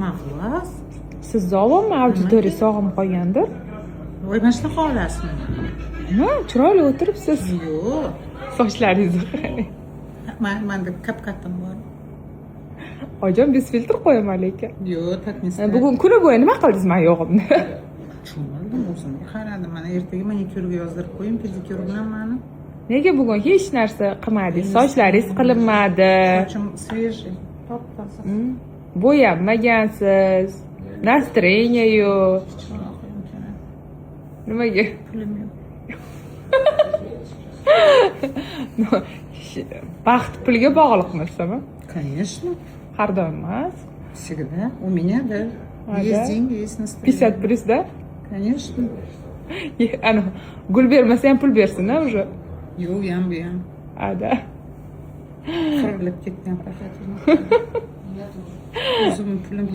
Mahlas. Siz zo'rmi auditoriya sog'ib qolgandir? Voy, mana shunaqa olasizmi? Nima? Chiroyli o'tiribsiz. Yo'q. Sochlaringizni qarang. Manda kap-katam bor. Ojon biz filtr qo'yaman lekin. Yo'q, taknisda. Bugun kuni bo'yi nima qildingiz men yo'g'imni? Tushunmadim, o'zimga qaradim. Mana ertaga manikyurga yozdirib qo'ying, pedikyur bilan mani. Nega bugun hech narsa qilmadingiz? Sochlaringiz qilinmadi. Sochim свежий, top-toza. Bo'yamagansiz. Настроение yo'q. Nimaga? Pulim yo'q. Baxt pulga bog'liqmi desam? Конечно. Har doim emas. Всегда. У меня, да. А, Есть да? деньги, есть настроение. 50 plusda? Конечно. Ana, gul bermasa ham pul bersin-a уже. Yo'q, u ham bu ham. Ada. Qurilib ketgan faqat. O'zim pulim